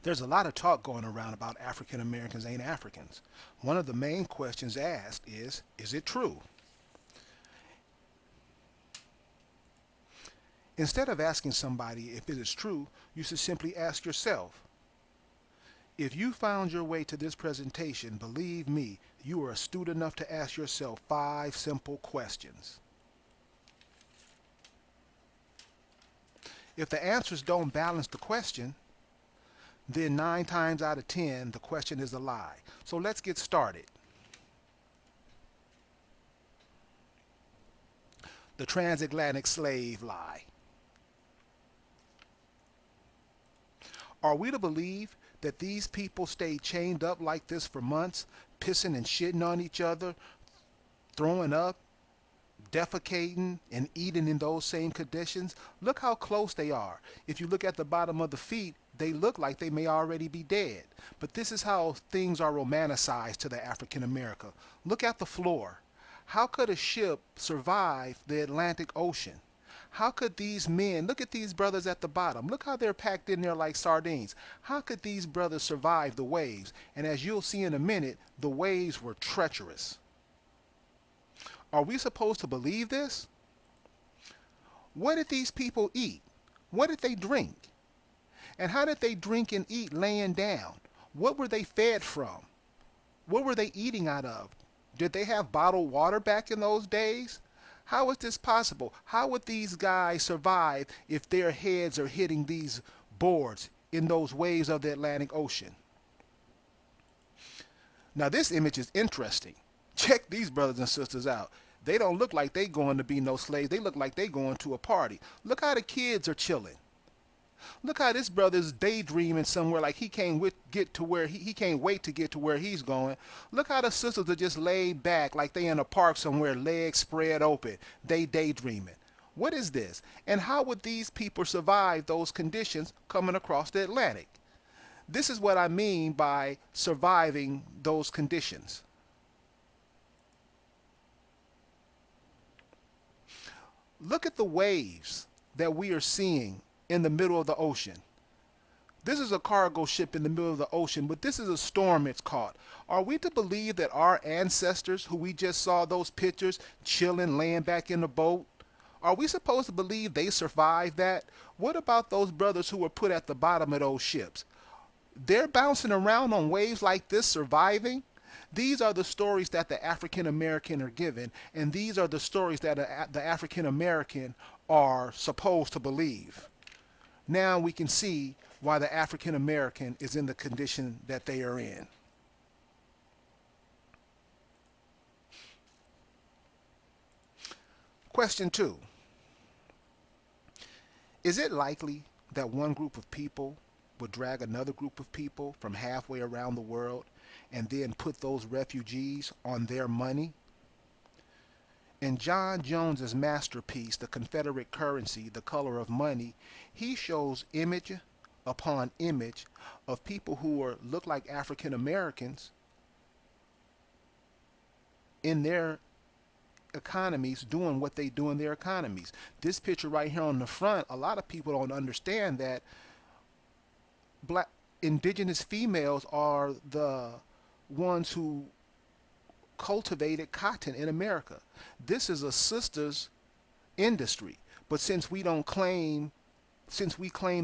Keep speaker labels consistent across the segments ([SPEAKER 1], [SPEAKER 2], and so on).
[SPEAKER 1] There's a lot of talk going around about African Americans ain't Africans. One of the main questions asked is it true? Instead of asking somebody if it is true, you should simply ask yourself, if you found your way to this presentation, believe me, you are astute enough to ask yourself five simple questions. If the answers don't balance the question, then 9 times out of 10, the question is a lie. So let's get started. The transatlantic slave lie. Are we to believe that these people stayed chained up like this for months, pissing and shitting on each other, throwing up, defecating, and eating in those same conditions? Look how close they are. If you look at the bottom of the feet, they look like they may already be dead. But this is how things are romanticized to the African American. Look at the floor. How could a ship survive the Atlantic Ocean? How could these men, look at these brothers at the bottom, look how they're packed in there like sardines. How could these brothers survive the waves? And as you'll see in a minute, the waves were treacherous. Are we supposed to believe this? What did these people eat? What did they drink? And how did they drink and eat laying down? What were they fed from? What were they eating out of? Did they have bottled water back in those days? How is this possible? How would these guys survive if their heads are hitting these boards in those waves of the Atlantic Ocean? Now this image is interesting. Check these brothers and sisters out. They don't look like they going to be no slaves. They look like they going to a party. Look how the kids are chilling. Look how this brother's daydreaming somewhere like he can't get to where he can't wait to get to where he's going. Look how the sisters are just laid back like they in a park somewhere, legs spread open. They daydreaming. What is this? And how would these people survive those conditions coming across the Atlantic? This is what I mean by surviving those conditions. Look at the waves that we are seeing in the middle of the ocean. This is a cargo ship in the middle of the ocean, but this is a storm it's caught. Are we to believe that our ancestors, who we just saw those pictures, chilling, laying back in the boat, are we supposed to believe they survived that? What about those brothers who were put at the bottom of those ships? They're bouncing around on waves like this, surviving. These are the stories that the African American are given, and these are the stories that the African American are supposed to believe. Now we can see why the African American is in the condition that they are in. Question two. Is it likely that one group of people would drag another group of people from halfway around the world and then put those refugees on their money? In John Jones's masterpiece, The Confederate Currency, The Color of Money, he shows image upon image of people who look like African Americans in their economies doing what they do in their economies. This picture right here on the front, a lot of people don't understand that black indigenous females are the ones who cultivated cotton in America. This is a sister's industry. But since we claim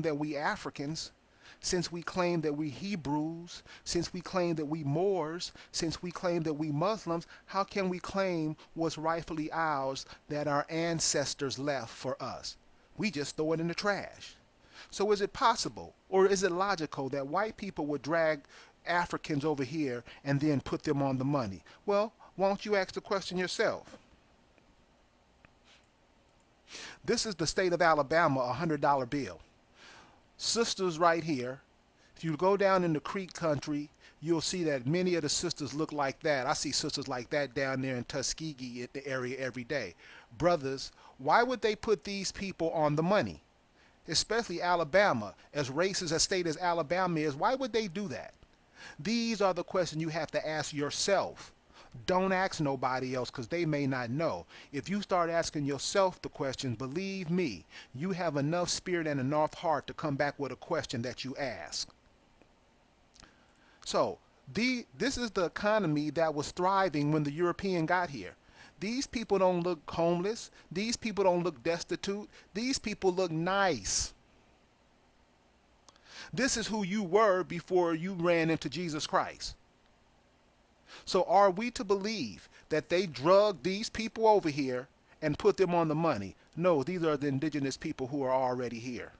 [SPEAKER 1] that we Africans, since we claim that we Hebrews, since we claim that we Moors, since we claim that we Muslims, how can we claim what's rightfully ours that our ancestors left for us? We just throw it in the trash. So is it possible or is it logical that white people would drag Africans over here and then put them on the money? Well, won't you ask the question yourself? This is the state of Alabama, $100 bill. Sisters right here. If you go down in the Creek country, you'll see that many of the sisters look like that. I see sisters like that down there in Tuskegee in the area every day. Brothers, why would they put these people on the money? Especially Alabama, as racist a state as Alabama is, why would they do that? These are the questions you have to ask yourself. Don't ask nobody else because they may not know. If you start asking yourself the questions, believe me, you have enough spirit and enough heart to come back with a question that you ask. So this is the economy that was thriving when the European got here. These people don't look homeless. These people don't look destitute. These people look nice. This is who you were before you ran into Jesus Christ. So are we to believe that they drugged these people over here and put them on the money? No, these are the indigenous people who are already here.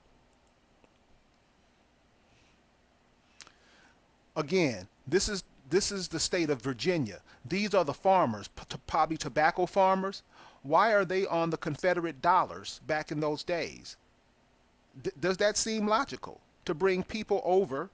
[SPEAKER 1] Again, this is the state of Virginia. These are the farmers, probably tobacco farmers. Why are they on the Confederate dollars back in those days? Does that seem logical to bring people over,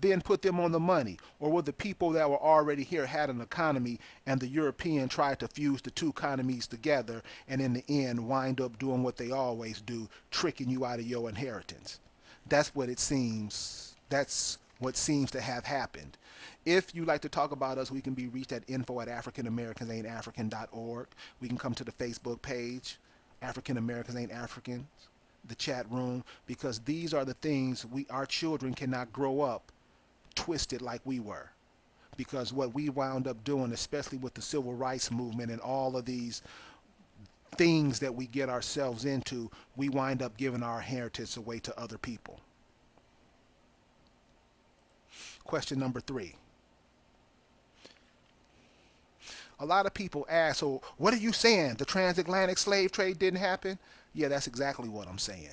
[SPEAKER 1] then put them on the money? Or were the people that were already here had an economy and the European tried to fuse the two economies together and in the end wind up doing what they always do, tricking you out of your inheritance? That's what it seems. That's what seems to have happened. If you like to talk about us, we can be reached at info at africanamericansain'tafrican.org. We can come to the Facebook page, African Americans Ain't Africans, the chat room, because these are the things our children cannot grow up twisted like we were. Because what we wound up doing, especially with the civil rights movement and all of these things that we get ourselves into, we wind up giving our inheritance away to other people. Question number 3. A lot of people ask, so what are you saying? The transatlantic slave trade didn't happen? Yeah, that's exactly what I'm saying.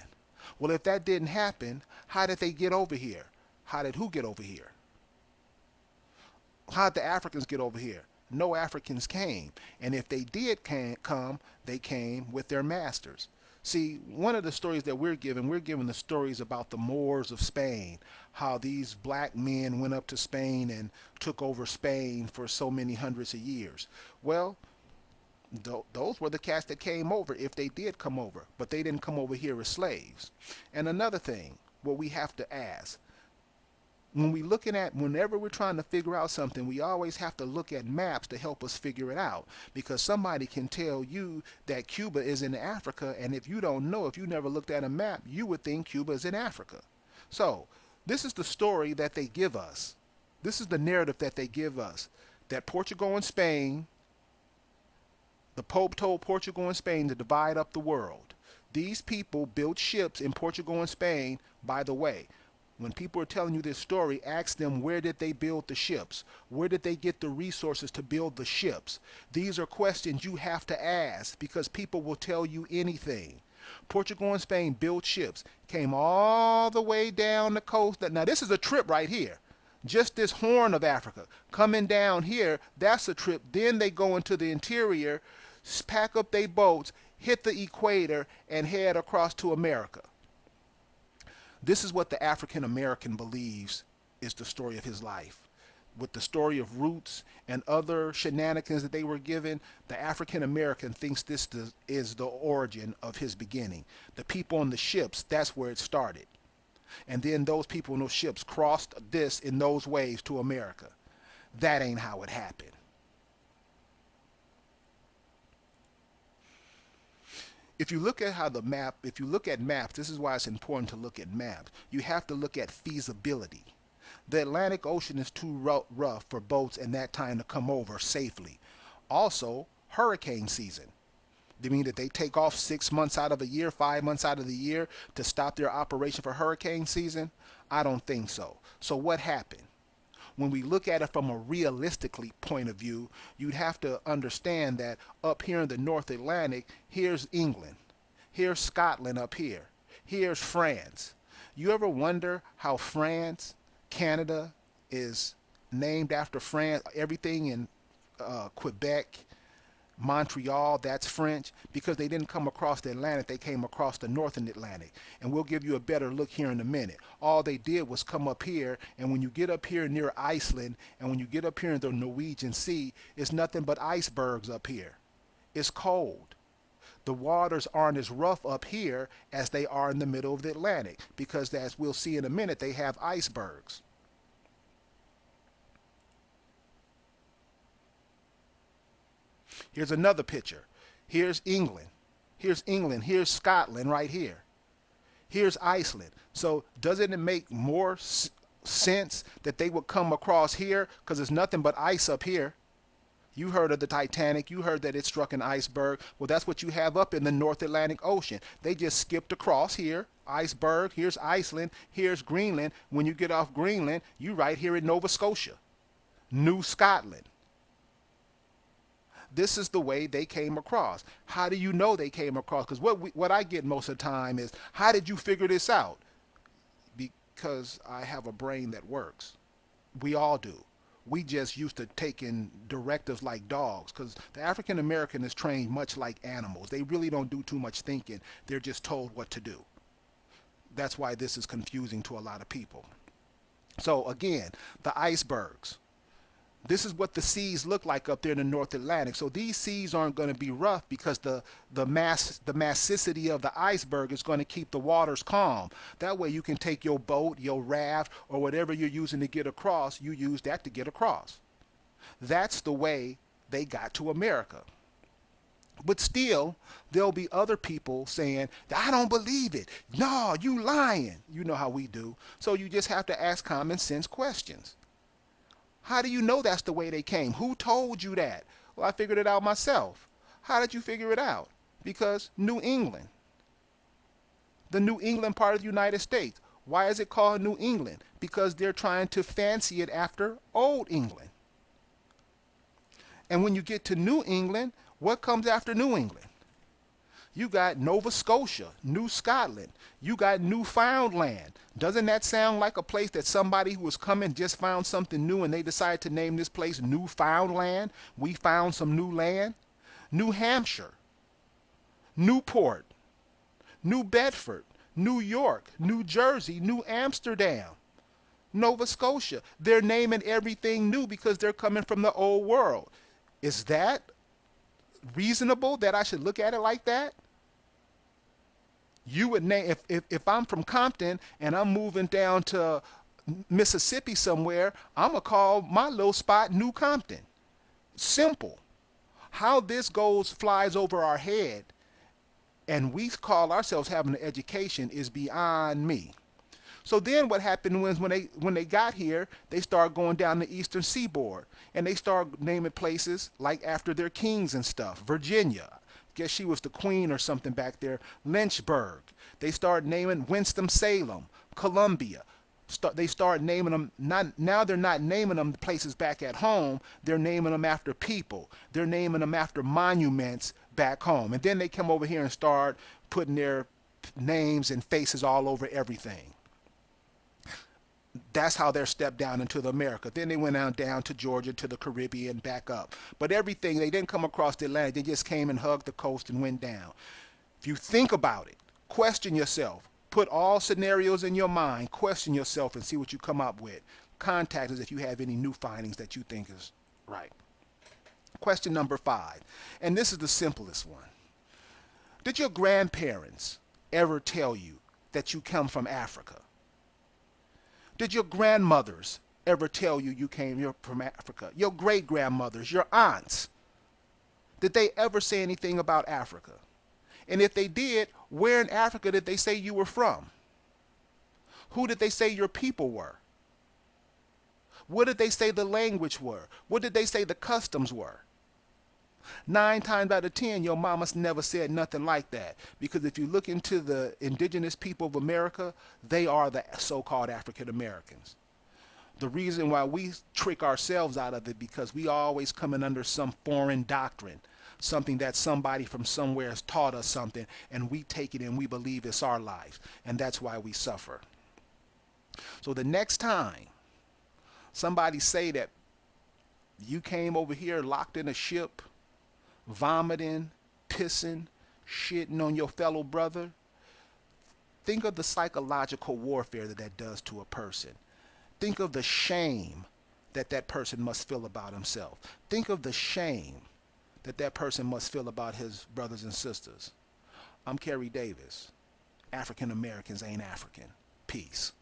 [SPEAKER 1] Well, if that didn't happen, how did they get over here? How did who get over here? How did the Africans get over here? No Africans came. And if they did come, they came with their masters. See, one of the stories that we're given the stories about the Moors of Spain, how these black men went up to Spain and took over Spain for so many hundreds of years. Well, those were the cats that came over if they did come over, but they didn't come over here as slaves. And another thing, what we have to ask, when we looking at whenever we're trying to figure out something, we always have to look at maps to help us figure it out, because somebody can tell you that Cuba is in Africa, and if you don't know, if you never looked at a map, you would think Cuba is in Africa. So this is the story that they give us. This is the narrative that they give us, that Portugal and Spain, the Pope told Portugal and Spain to divide up the world. These people built ships in Portugal and Spain. By the way, when people are telling you this story, ask them, where did they build the ships? Where did they get the resources to build the ships? These are questions you have to ask, because people will tell you anything. Portugal and Spain built ships, came all the way down the coast. Now, this is a trip right here. Just this horn of Africa coming down here, that's a trip. Then they go into the interior, pack up their boats, hit the equator, and head across to America. This is what the African American believes is the story of his life. With the story of roots and other shenanigans that they were given, the African American thinks this is the origin of his beginning. The people on the ships, that's where it started. And then those people in those ships crossed this in those waves to America. That ain't how it happened. If you look at how the map, if you look at maps, this is why it's important to look at maps. You have to look at feasibility. The Atlantic Ocean is too rough for boats in that time to come over safely. Also, hurricane season. Do you mean that they take off 6 months out of a year, 5 months out of the year to stop their operation for hurricane season? I don't think so. So what happened? When we look at it from a realistically point of view, you'd have to understand that up here in the North Atlantic, here's England, here's Scotland up here, here's France. You ever wonder how France, Canada is named after France? Everything in Quebec, Montreal, that's French, because they didn't come across the Atlantic, they came across the Northern Atlantic. And we'll give you a better look here in a minute. All they did was come up here, and when you get up here near Iceland, and when you get up here in the Norwegian Sea, it's nothing but icebergs up here. It's cold. The waters aren't as rough up here as they are in the middle of the Atlantic, because as we'll see in a minute, they have icebergs. Here's another picture. Here's England. Here's England. Here's Scotland right here. Here's Iceland. So doesn't it make more sense that they would come across here because there's nothing but ice up here. You heard of the Titanic. You heard that it struck an iceberg. Well, that's what you have up in the North Atlantic Ocean. They just skipped across here. Iceberg. Here's Iceland. Here's Greenland. When you get off Greenland, you right here in Nova Scotia, New Scotland. This is the way they came across. How do you know they came across? Because what I get most of the time is, how did you figure this out? Because I have a brain that works. We all do. We just used to taking directives like dogs because the African American is trained much like animals. They really don't do too much thinking. They're just told what to do. That's why this is confusing to a lot of people. So again, the icebergs. This is what the seas look like up there in the North Atlantic. So these seas aren't going to be rough because the massicity of the iceberg is going to keep the waters calm. That way you can take your boat, your raft, or whatever you're using to get across, you use that to get across. That's the way they got to America. But still, there'll be other people saying, I don't believe it. No, you lying. You know how we do. So you just have to ask common sense questions. How do you know that's the way they came? Who told you that? Well, I figured it out myself. How did you figure it out? Because New England, the New England part of the United States. Why is it called New England? Because they're trying to fancy it after Old England. And when you get to New England, what comes after New England? You got Nova Scotia, New Scotland. You got Newfoundland. Doesn't that sound like a place that somebody who was coming just found something new and they decided to name this place Newfoundland? We found some new land. New Hampshire, Newport, New Bedford, New York, New Jersey, New Amsterdam, Nova Scotia. They're naming everything new because they're coming from the old world. Is that reasonable that I should look at it like that? You would name if I'm from Compton and I'm moving down to Mississippi somewhere, I'm gonna call my little spot New Compton. Simple. How this goes flies over our head and we call ourselves having an education is beyond me. So then what happened was when they got here, they started going down the eastern seaboard and they started naming places like after their kings and stuff. Virginia, guess she was the queen or something back there. Lynchburg. They started naming Winston-Salem, Columbia. They start naming them. Not now they're not naming them places back at home. They're naming them after people. They're naming them after monuments back home. And then they come over here and start putting their names and faces all over everything. That's how they're stepped down into the America. Then they went down to Georgia, to the Caribbean, back up. But everything, they didn't come across the Atlantic. They just came and hugged the coast and went down. If you think about it, question yourself. Put all scenarios in your mind, question yourself, and see what you come up with. Contact us if you have any new findings that you think is right. Question number 5, and this is the simplest one. Did your grandparents ever tell you that you come from Africa? Did your grandmothers ever tell you you came from Africa? Your great grandmothers, your aunts, did they ever say anything about Africa? And if they did, where in Africa did they say you were from? Who did they say your people were? What did they say the language were? What did they say the customs were? 9 times out of 10, your mama's never said nothing like that. Because if you look into the indigenous people of America, they are the so-called African Americans. The reason why we trick ourselves out of it because we always coming under some foreign doctrine, something that somebody from somewhere has taught us something, and we take it and we believe it's our life, and that's why we suffer. So the next time somebody say that you came over here locked in a ship, vomiting, pissing, shitting on your fellow brother, think of the psychological warfare that that does to a person. Think of the shame that that person must feel about himself. Think of the shame that that person must feel about his brothers and sisters. I'm Kerry Davis. African Americans ain't African. Peace.